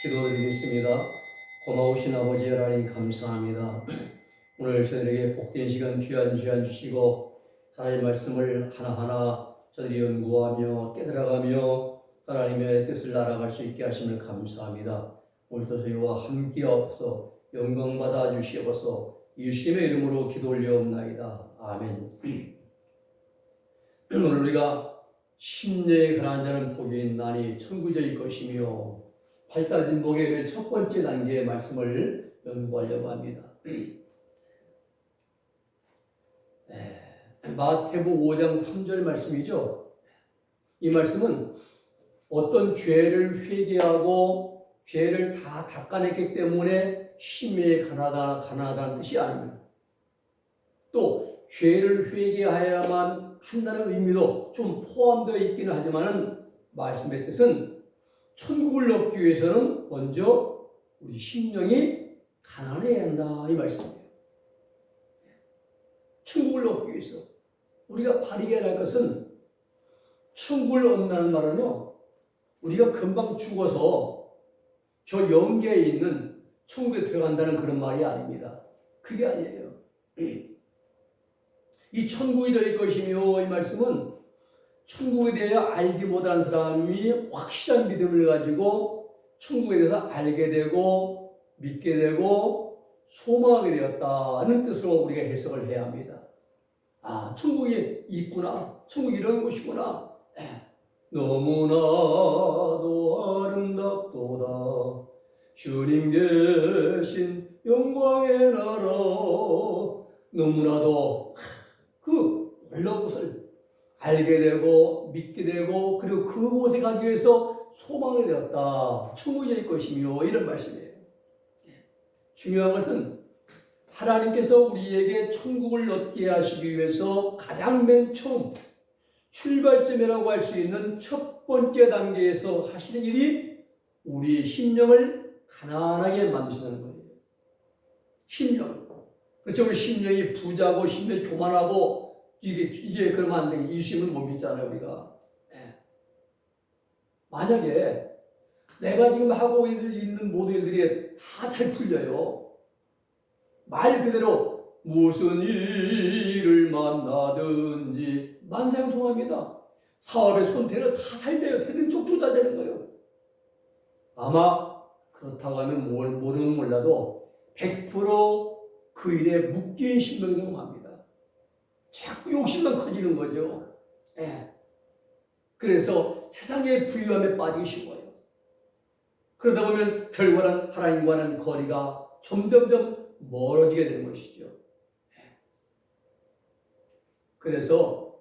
기도드리겠습니다. 고마우신 아버지 하나님 감사합니다. 오늘 저희에게 복된 시간 귀한 주시고 하나님의 말씀을 하나하나 저희들이 연구하며 깨달아가며 하나님의 뜻을 알아갈 수 있게 하심을 감사합니다. 오늘도 저희와 함께하옵소서 영광받아 주시옵소서 예수님의 이름으로 기도 올려옵나이다. 아멘. 오늘 우리가 심령에 가난한 자는 복이 있나니 천국이 것이며 발달진 복의 첫 번째 단계의 말씀을 연구하려고 합니다. 마태복음 5장 3절 말씀이죠. 이 말씀은 어떤 죄를 회개하고 죄를 다 닦아냈기 때문에 심령에 가난하다는 뜻이 아닙니다. 또 죄를 회개하여야만 한다는 의미도 좀 포함되어 있기는 하지만 말씀의 뜻은 천국을 얻기 위해서는 먼저 우리 심령이 가난해야 한다 이 말씀이에요. 천국을 얻기 위해서 우리가 바르게 할 것은 천국을 얻는다는 말은요, 우리가 금방 죽어서 저 영계에 있는 천국에 들어간다는 그런 말이 아닙니다. 그게 아니에요. 이 천국이 될 것이며 이 말씀은 천국에 대하여 알지 못한 사람이 확실한 믿음을 가지고 천국에 대해서 알게 되고 믿게 되고 소망하게 되었다는 뜻으로 우리가 해석을 해야 합니다. 아, 천국이 있구나. 천국이 이런 곳이구나. 너무나도 아름답도다. 주님 계신 영광의 나라. 너무나도 그 놀라운 것을 알게 되고 믿게 되고 그리고 그곳에 가기 위해서 소망이 되었다. 천국이 될 것이며 이런 말씀이에요. 중요한 것은 하나님께서 우리에게 천국을 얻게 하시기 위해서 가장 맨 처음 출발점이라고 할 수 있는 첫 번째 단계에서 하시는 일이 우리의 심령을 가난하게 만드시는 거예요. 심령. 그렇죠. 우리 심령이 부자고 심령이 교만하고 이제 그러면 안 되겠지. 예수님을 못 믿잖아요, 우리가. 만약에 내가 지금 하고 있는 모든 일들이 다 잘 풀려요. 말 그대로 무슨 일을 만나든지 만사형통합니다. 사업의 손태는 다 잘 돼요. 되는 족조자 되는 거예요. 아마 그렇다고 하면 모르는 몰라도 100% 그 일에 묶인 심령이 합니다. 자꾸 욕심만 커지는 거죠. 그래서 세상의 부유함에 빠지기 쉬워요. 그러다 보면 결과는 하나님과는 거리가 점점점 멀어지게 되는 것이죠. 그래서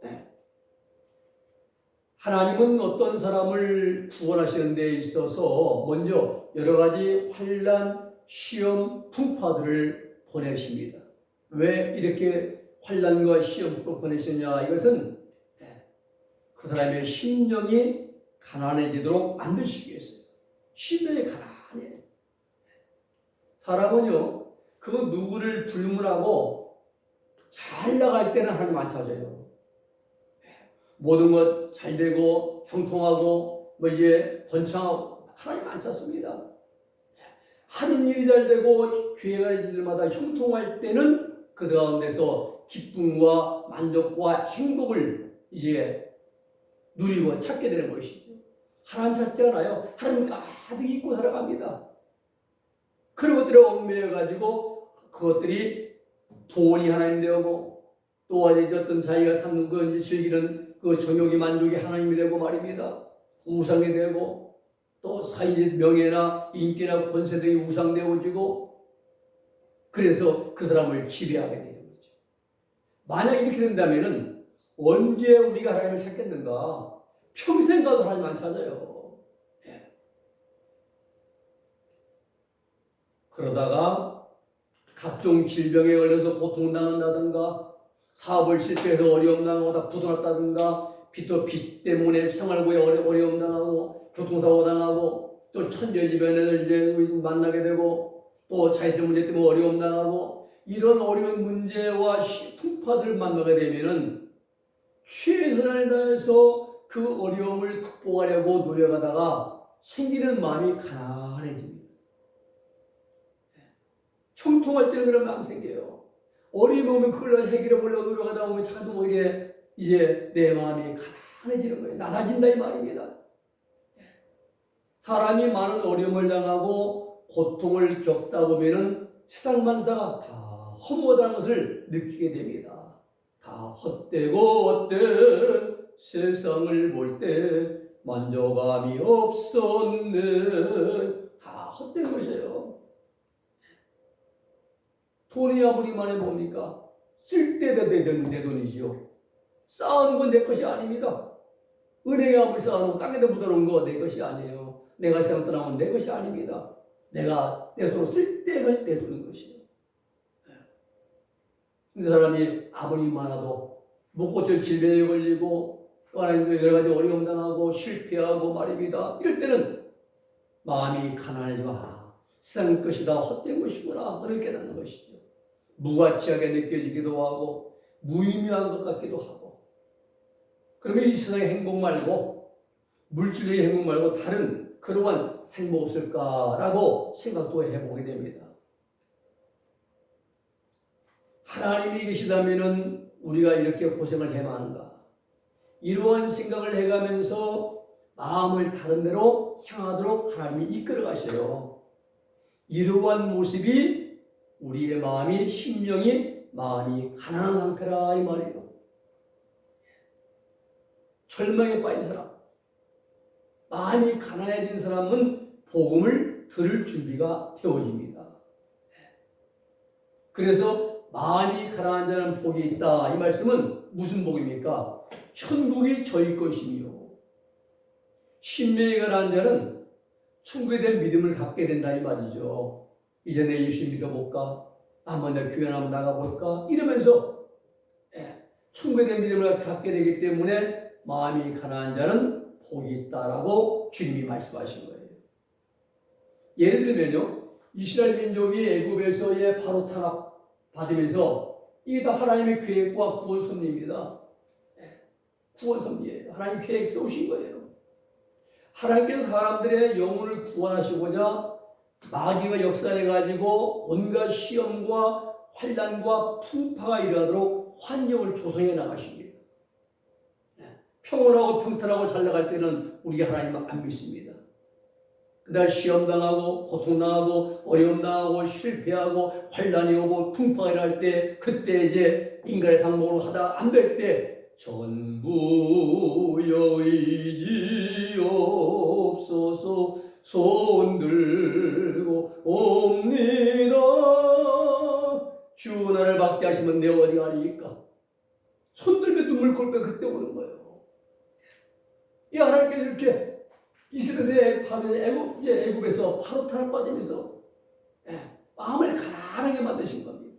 하나님은 어떤 사람을 구원하시는 데 있어서 먼저 여러 가지 환난, 시험, 풍파들을 보내십니다. 왜 이렇게 환난과 시험으로 보내시냐? 이것은 그 사람의 심령이 가난해지도록 만드시기 위해서요. 심령이 가난해. 사람은요, 그 누구를 불문하고 잘 나갈 때는 하나님 안 찾아요. 모든 것 잘 되고 형통하고 뭐 이제 번창하고 하나님 안 찾습니다. 하는 일이 잘 되고 교회가 일마다 형통할 때는 그 가운데서 기쁨과 만족과 행복을 이제 누리고 찾게 되는 것이죠. 하나님 찾지 않아요. 하나님 가득 잊고 살아갑니다. 그런 것들에 얽매여가지고 그것들이 돈이 하나님 되고 또 어떤 자기가 삼는 그 즐기는 그 정욕이 만족이 하나님이 되고 말입니다. 우상이 되고 또 사회적 명예나 인기나 권세 등이 우상되어지고 그래서 그 사람을 지배하게 되는 거죠. 만약 이렇게 된다면은 언제 우리가 하나님을 찾겠는가? 평생 가도 하나님 안 찾아요. 그러다가 각종 질병에 걸려서 고통당한다든가 사업을 실패해서 어려움 당하고 부도났다든가 빚 때문에 생활고에 어려움 당하고 교통사고 당하고 또 천재지변을 이제 만나게 되고 또 자의적 문제 때문에 어려움 당하고 이런 어려운 문제와 풍파들을 만나게 되면은 최선을 다해서 그 어려움을 극복하려고 노력하다가 생기는 마음이 가난해집니다. 형통할 때는 그런 마음 생겨요. 어려움이 오면 그걸 해결해 보려고 노력하다 보면 자도 모르게 이제 내 마음이 가난해지는 거예요. 낮아진다 이 말입니다. 사람이 많은 어려움을 당하고 고통을 겪다 보면은 세상 만사가 다 허무하다는 것을 느끼게 됩니다. 다 헛되고 헛된 세상을 볼 때 만족감이 없었네. 다 헛된 것이에요. 돈이 아무리 많이 뭡니까? 쓸 때도 내 돈이지요. 쌓아놓은 건 내 것이 아닙니다. 은행에 아무리 쌓아놓고 땅에다 묻어놓은 거 내 것이 아니에요. 내가 세상 떠나면 내 것이 아닙니다. 내가 내 손으로 쓸 때가 내 돈인 것이에요. 근데 사람이 아무리 많아도 못 고칠 질병에 걸리고 또 하나님도 여러 가지 어려움 당하고 실패하고 말입니다. 이럴 때는 마음이 가난해지면 세상 것이다 헛된 것이구나 그걸 깨닫는 것이죠. 무가치하게 느껴지기도 하고 무의미한 것 같기도 하고 그러면 이 세상의 행복 말고 물질적인 행복 말고 다른 그러한 행복 없을까라고 생각도 해보게 됩니다. 하나님이 계시다면 우리가 이렇게 고생을 해마는가? 이러한 생각을 해가면서 마음을 다른 데로 향하도록 하나님이 이끌어 가셔요. 이러한 모습이 우리의 마음이 심령이 마음이 가난한 상태라 이 말이에요. 절망에 빠진 사람, 마음이 가난해진 사람은 복음을 들을 준비가 되어집니다. 그래서 마음이 가난한 자는 복이 있다. 이 말씀은 무슨 복입니까? 천국이 저희 것이며 심령이 가난한 자는 천국에 대한 믿음을 갖게 된다 이 말이죠. 이제 내 예수 믿어볼까? 한번 내 교회 한번 나가볼까? 이러면서 천국에 대한 믿음을 갖게 되기 때문에 마음이 가난한 자는 복이 있다라고 주님이 말씀하신 거예요. 예를 들면요, 이스라엘 민족이 애굽에서의 바로 탄압 받으면서 이게 다 하나님의 계획과 구원 섭리입니다. 구원 섭리예요. 하나님 계획 세우신 거예요. 하나님께서 사람들의 영혼을 구원하시고자 마귀가 역사해가지고 온갖 시험과 환난과 풍파가 일어나도록 환경을 조성해 나가십니다. 평온하고 평탄하고 잘 나갈 때는 우리가 하나님을 안 믿습니다. 그날 시험당하고 고통당하고 어려움당하고 실패하고 환난이 오고 풍파가 일어날 때 그때 이제 인간의 방법으로 하다 안 될 때 전부 여의지옵소서 손들고 옵니다. 주 나를 받게 하시면 내 어디 가리까? 손들면 눈물 꼴빼 그때 오는 거예요. 이 하나님께서 이렇게 이스라엘의 애굽에서 바로 탄압 받으면서 마음을 가난하게 만드신 겁니다.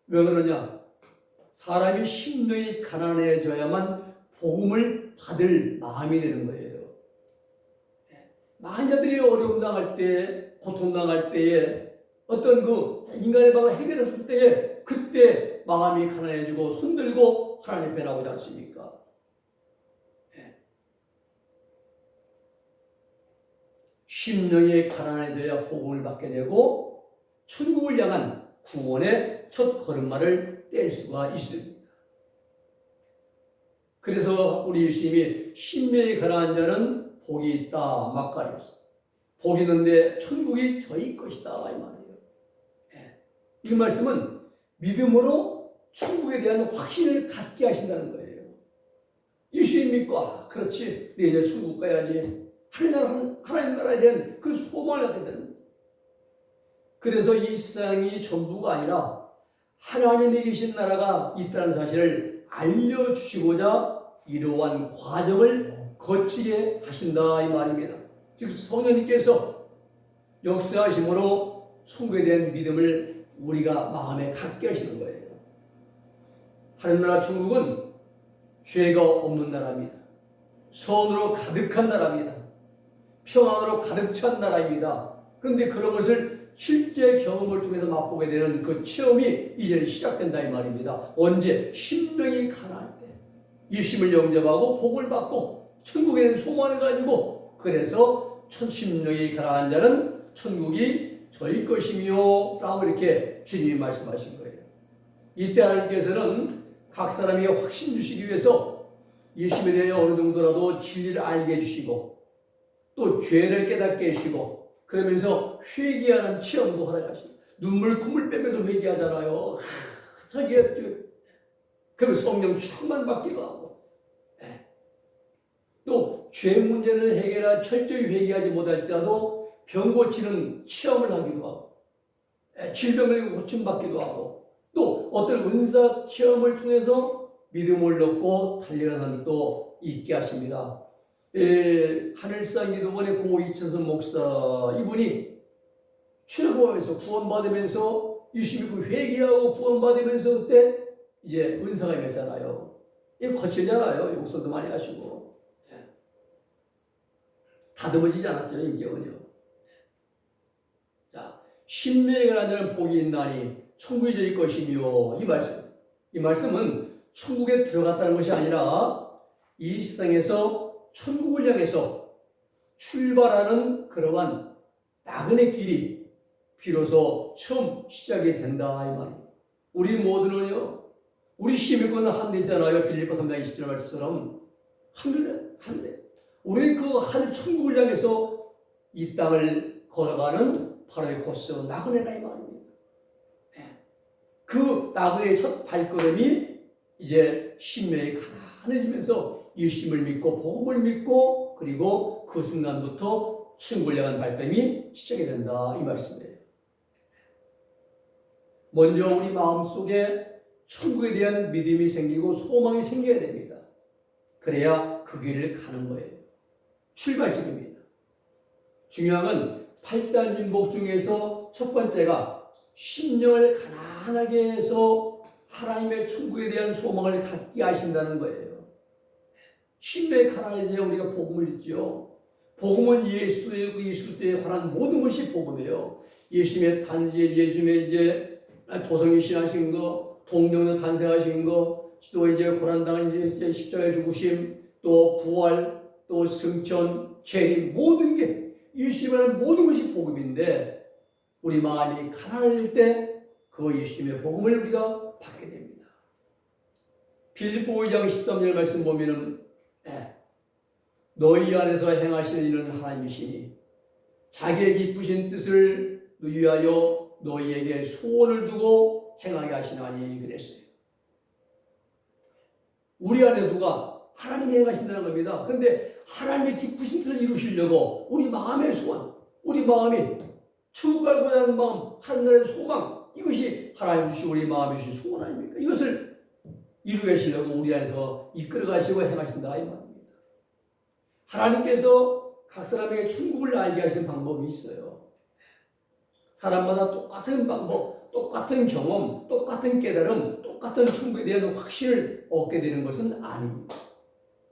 왜 그러냐? 사람이 심령이 가난해져야만 복음을 받을 마음이 되는 거예요. 만자들이 어려움 당할 때, 고통 당할 때에 어떤 그 인간의 방을 해결했을 때에 그때 마음이 가난해지고 손들고 하나님 앞에 나오지 않습니까? 심령이 가난해져야 복음을 받게 되고 천국을 향한 구원의 첫 걸음마를 뗄 수가 있습니다. 그래서 우리 예수님이 심령이 가난한 자는 복이 있다 막가리였어. 복이 있는데 천국이 저희 것이다 이 말이에요. 이 말씀은 믿음으로 천국에 대한 확신을 갖게 하신다는 거예요. 예수님 믿고 그렇지 내 이제 천국 가야지 하나님 나라에 대한 그 소망을 갖게 되는 거예요. 그래서 이 세상이 전부가 아니라 하나님이 계신 나라가 있다는 사실을 알려주시고자 이러한 과정을 거치게 하신다 이 말입니다. 즉 성령님께서 역사하심으로 천국에 대한 믿음을 우리가 마음에 갖게 하시는 거예요. 하늘나라 천국은 죄가 없는 나라입니다. 선으로 가득한 나라입니다. 평안으로 가득 찬 나라입니다. 그런데 그런 것을 실제 경험을 통해서 맛보게 되는 그 체험이 이제는 시작된다 이 말입니다. 언제? 심령이 가난할 때 예수님을 영접하고 복을 받고 천국에 대한 소망을 가지고, 그래서 심령이 가난한 자는 천국이 저희 것이며 라고 이렇게 주님이 말씀하신 거예요. 이때 하나님께서는 각 사람에게 확신 주시기 위해서 예수님에 대해 어느 정도라도 진리를 알게 해주시고 또 죄를 깨닫게 해주시고, 그러면서 회개하는 체험도 허락하시고, 눈물 콧물 빼면서 회개하잖아요. 자기가 그러면 성령 충만 받기도 하고, 또 죄 문제는 해결하 철저히 회개하지 못할지라도 병 고치는 체험을 하기도 하고, 질병을 고침받기도 하고, 또 어떤 은사 체험을 통해서 믿음을 얻고 달려가는 사람도 있게 하십니다. 하늘상 기도원의 고 이천선 목사, 이분이 출애굽하면서 구원받으면서 예수 믿고 회개하고 구원받으면서 그때 이제 은사가 임했잖아요. 이거 거칠잖아요. 욕설도 많이 하시고. 다듬어지지 않았죠, 인격은요. 자, 심령을 하는 자는 복이 있나니 천국이 저희 것이며, 이 말씀은 천국에 들어갔다는 것이 아니라 이 세상에서 천국을 향해서 출발하는 그러한 나그네 길이 비로소 처음 시작이 된다 이 말이에요. 우리 모두는요, 우리 시민권은 하늘에 있잖아요. 빌립보 3장 20절 말씀처럼 하늘에 우리는 그 하늘 천국을 향해서 이 땅을 걸어가는 바로의 코스 나그네라 이 말입니다. 그 나그네의 첫 발걸음이 이제 심령이 가난해지면서 예수님을 믿고 복음을 믿고, 그리고 그 순간부터 천국을 향한 발걸음이 시작이 된다 이 말씀이에요. 먼저 우리 마음속에 천국에 대한 믿음이 생기고 소망이 생겨야 됩니다. 그래야 그 길을 가는 거예요. 출발점입니다. 중요한 건 8단 진복 중에서 첫 번째가 심령을 가난하게 해서 하나님의 천국에 대한 소망을 갖게 하신다는 거예요. 심령에 가난해져야 우리가 복음을 듣죠. 복음은 예수에 관한 모든 것이 복음이에요. 예수님의 단지, 예수님의 이제 도성이 신하신 거, 동정녀 탄생하신 거, 또 이제 고난당한 이제 십자가의 죽으심, 또 부활, 또 승천, 재림, 모든 게 예수님의 모든 것이 복음인데, 우리 마음이 가난해질 때 그 예수님의 복음을 우리가 받게 됩니다. 빌립보 5장 13절 말씀 보면은 너희 안에서 행하시는 일은 하나님이시니 자기의 기쁘신 뜻을 위하여 너희에게 소원을 두고 행하게 하시나니 그랬어요. 우리 안에 누가 하나님이 행하신다는 겁니다. 그런데 하나님의 기쁘신 뜻을 이루시려고 우리 마음의 소원, 우리 마음이 천국 가고자 하는 마음, 하늘의 소망, 이것이 하나님 주신 우리 마음에 주신 소원 아닙니까? 이것을 이루게 하시려고 우리 안에서 이끌어 가시고 행하신다 이 말입니다. 하나님께서 각 사람에게 천국을 알게 하신 방법이 있어요. 사람마다 똑같은 방법, 똑같은 경험, 똑같은 깨달음, 똑같은 천국에 대한 확신을 얻게 되는 것은 아닙니다.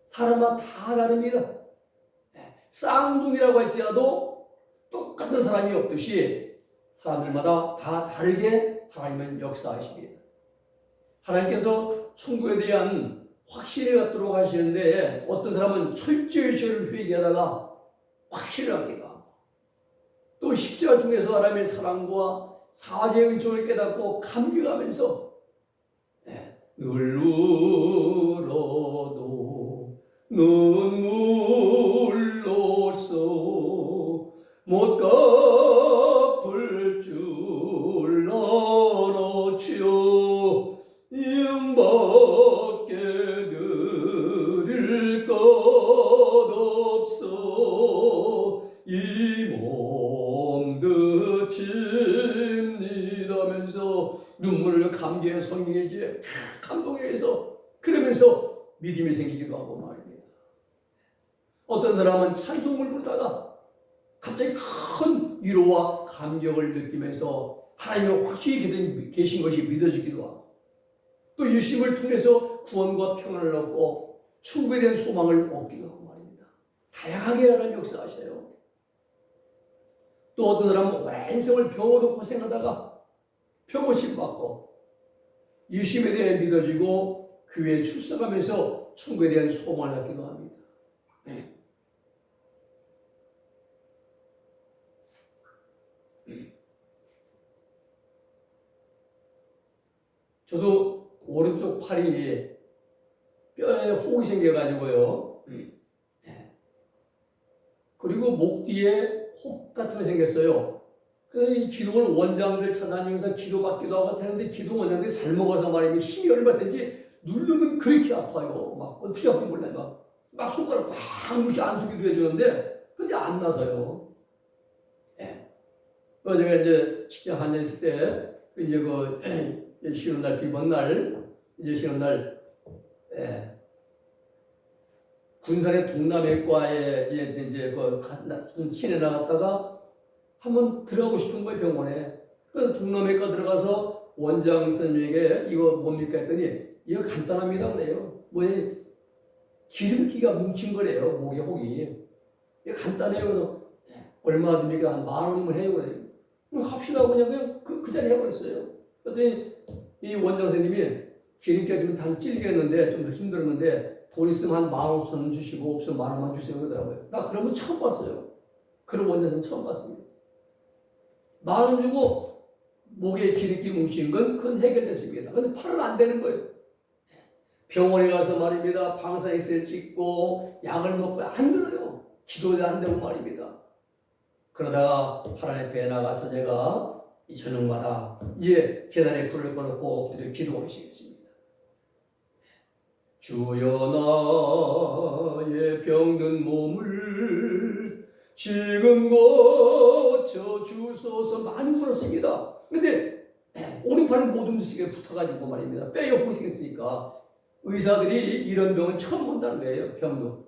사람마다 다 다릅니다. 쌍둥이라고 할지라도 똑같은 사람이 없듯이 사람들마다 다 다르게 하나님은 역사하십니다. 하나님께서 천국에 대한 확신을 갖도록 하시는데, 어떤 사람은 철저히 죄를 회개하다가 확신을 하기도 하고, 또 십자가를 통해서 하나님의 사랑과 사죄의 은총을 깨닫고 감격하면서 늘 울어도 눈물로써 못 갚을 줄 알았지요. 이음밖에 드릴 것 없어 이 몸 그칩니다면서 눈물을 감기에 성경에 이제 감동해서, 그러면서 믿음이 생기기도 하고 말입니다. 어떤 사람은 찬송을 부르다가 갑자기 큰 위로와 감격을 느끼면서 하나님의 확실히 계신 것이 믿어지기도 하고, 또 예수님을 통해서 구원과 평안을 얻고 천국에 대한 소망을 얻기도 하고 말입니다. 다양하게 하나님 역사하셔요. 또 어떤 사람은 오랜 세월 병으로 고생하다가 병원식 받고 예수님에 대해 믿어지고 교회에 출석하면서 천국에 대한 소망을 갖기도 합니다. 네. 저도 오른쪽 팔이 뼈에 혹이 생겨가지고요. 그리고 목 뒤에 혹 같은 거 생겼어요. 그래서 이 기둥을 원장들 찾아다니면서 기도받기도 하고 하는데 기둥 원장들이 잘 먹어서 말이면 힘이 얼마 센지 누르면 그렇게 아파요. 막 어떻게 아픈지 몰라요. 막 손가락 꽉 이렇게 안수기도 해주는데 근데 안 나서요. 예. 제가 이제 직장 한년 있을 때 이제 그 쉬는 날 비번 날 이제 쉬는 날 군산의 동남외과에 이제 그 시내 나갔다가 한번 들어가고 싶은 거예요, 병원에. 그래서 동남외과 들어가서 원장 선생님에게 이거 뭡니까 했더니 이거 간단합니다 그래요. 뭐냐 기름기가 뭉친 거래요, 목에 혹이. 이거 간단해요. 그래서 얼마 듭니까? 한 10,000원이면 해요 그래요. 그럼 합시다 그냥 그 자리에 해버렸어요. 그랬더니 이 원장 선생님이 기름기가 지금 단 찔리겠는데 좀 더 힘들었는데 돈 있으면 한 15,000원 주시고 없으면 10,000원만 주세요 그러더라고요. 나 그런 거 처음 봤어요. 그런 원장은 처음 봤습니다. 10,000원 주고 목에 기름기 뭉친 건 그건 해결됐습니다. 근데 팔은 안 되는 거예요. 병원에 가서 말입니다. 방사 엑스를 찍고 약을 먹고 안 들어요. 기도도 안 되고 말입니다. 그러다가 하나님 앞에 나가서 제가 이 저녁마다 이제 계단에 불을 꺼놓고 기도하기 시작했습니다. 주여 나의 병든 몸을 지금 고쳐 주소서 많이 울었습니다. 근데 오른팔이 못 움직이게 붙어가지고 말입니다. 뼈에 혹이 생겼으니까 의사들이 이런 병은 처음 본다는 거예요. 병도.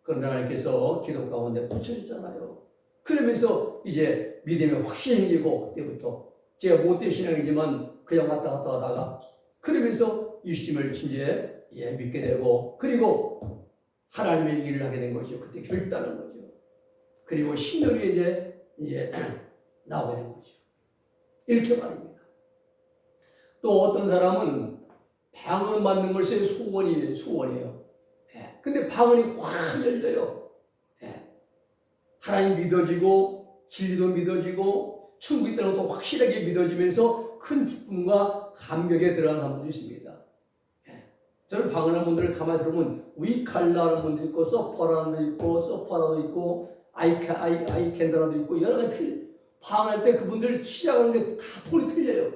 그런데 하나님께서 기도 가운데 고쳐주잖아요. 그러면서 이제 믿음이 확실히 생기고 그때부터 제가 못된 신앙이지만 그냥 왔다 갔다 하다가 그러면서 예수님을 이제 믿게 되고 그리고 하나님의 일을 하게 된 거죠. 그때 결단한 거죠. 그리고 10년 후에 이제 나오게 된 거죠. 이렇게 말입니다. 또 어떤 사람은 방언 받는 것이 소원이에요. 근데 방언이 확 열려요. 하나님 믿어지고 진리도 믿어지고 천국 있다는 것도 확실하게 믿어지면서 큰 기쁨과 감격에 들어가는 사람도 있습니다. 저는 방언하는 분들을 가만히 들어보면 위칼라라는 분도 있고 서퍼라도 있고 서퍼라도 있고 아이캔더라도 있고 여러 가지 방언할 때 그분들 시작하는 게 다 톤이 틀려요.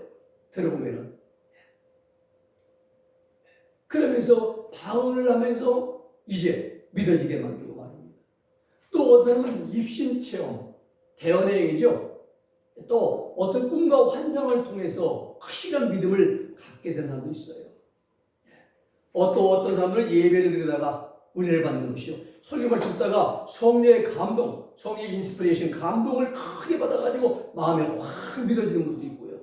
들어보면은. 그러면서 방언을 하면서 이제 믿어지게 만들고 말입니다. 또 어떤 사람은 입신체험, 대언행이죠. 또 어떤 꿈과 환상을 통해서 확실한 믿음을 갖게 되는 사람도 있어요. 또 어떤 사람들은 예배를 드리다가 은혜를 받는 것이요. 설교 말씀 듣다가 성령의 감동, 성령의 인스피레이션, 감동을 크게 받아가지고 마음에 확 믿어지는 것도 있고요.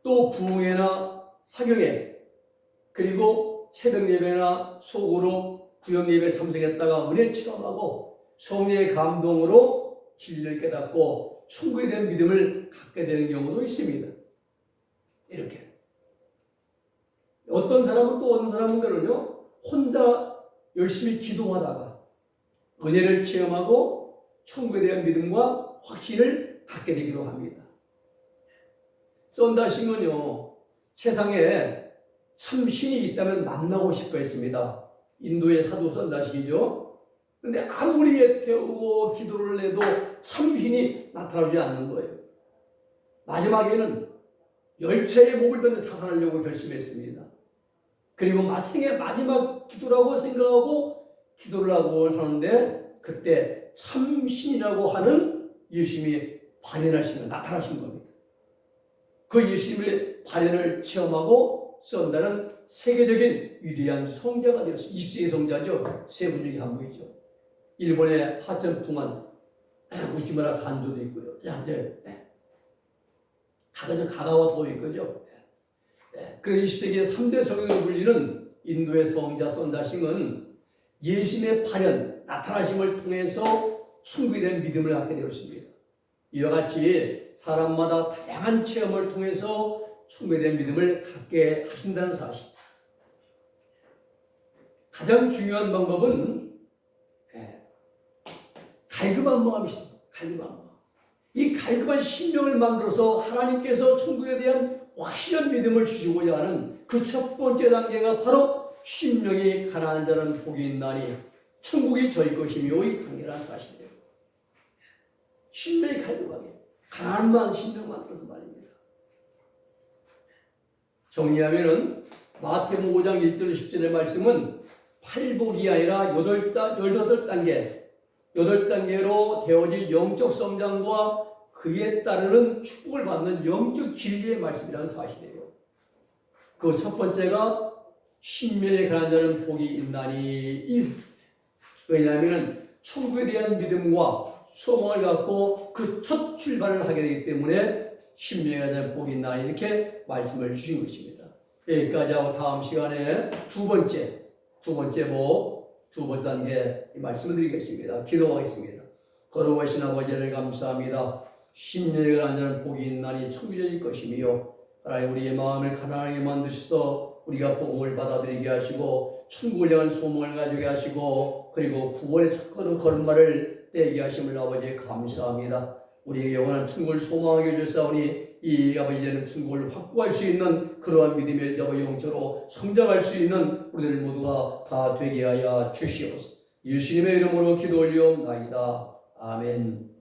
또 부흥회나 사경회, 그리고 새벽 예배나 속으로 구역 예배에 참석했다가 은혜 체험하고 성령의 감동으로 진리를 깨닫고 천국에 대한 믿음을 갖게 되는 경우도 있습니다. 이렇게. 어떤 사람들은요, 혼자 열심히 기도하다가 은혜를 체험하고 천국에 대한 믿음과 확신을 갖게 되기도 합니다. 썬다싱은요, 세상에 참 신이 있다면 만나고 싶어 했습니다. 인도의 사도 썬다싱이죠. 근데 아무리 애태우고 기도를 해도 참 신이 나타나지 않는 거예요. 마지막에는 열차의 목을 던져 자살하려고 결심했습니다. 그리고 마침내 마지막 기도라고 생각하고 기도를 하고 하는데 그때 참신이라고 하는 예수님이 발현하시면 나타나신 겁니다. 그 예수님의 발현을 체험하고 썬다는 세계적인 위대한 성자가 되었어요. 20세기 성자죠. 세 분 중에 한 분이죠. 일본의 하천풍한 우치무라 간조도 있고요. 이제 가가와 도이 거죠. 그리고 20세기의 3대 성령으로 불리는 인도의 성자 썬다싱은 예수님의 발현, 나타나심을 통해서 충분히 믿음을 갖게 되었습니다. 이와 같이 사람마다 다양한 체험을 통해서 충분히 믿음을 갖게 하신다는 사실. 가장 중요한 방법은 갈급한마음이십니다. 갈급한마음. 이 갈급한 심령을 만들어서 하나님께서 천국에 대한 확실한 믿음을 주시고자 하는 그 첫 번째 단계가 바로 심령이 가난한 자는 복이 있나니 천국이 저희 것이며 이 단계라는 사실이에요. 심령이 갈급하게 가난한 심령 만들어서 말입니다. 정리하면은 마태복음 5장 1절 10절의 말씀은 8복이 아니라 8단계로 되어진 영적 성장과 그에 따르는 축복을 받는 영적 진리의 말씀이라는 사실이에요. 그 첫 번째가 심령에 가난한 자는 복이 있나니. 왜냐하면 천국에 대한 믿음과 소망을 갖고 그 첫 출발을 하게 되기 때문에 심령에 가난한 자는 복이 있나니 이렇게 말씀을 주신 것입니다. 여기까지 하고 다음 시간에 두 번째 단계 말씀을 드리겠습니다. 기도하겠습니다. 거룩하신 아버지를 감사합니다. 심령에 가난한 자는 복이 있나니 천국이 것이며 하나님 우리의 마음을 가난하게 만드셔서 우리가 복음을 받아들이게 하시고 천국을 향한 소망을 가지게 하시고 그리고 구원의 첫 걸음마를 떼게 하심을 아버지 감사합니다. 우리의 영원한 천국을 소망하게 해주사오니 이 아버지는 천국을 확보할 수 있는 그러한 믿음의 영적으로 성장할 수 있는 우리들 모두가 다 되게 하여 주시옵소서. 예수님의 이름으로 기도 올리옵나이다. 아멘.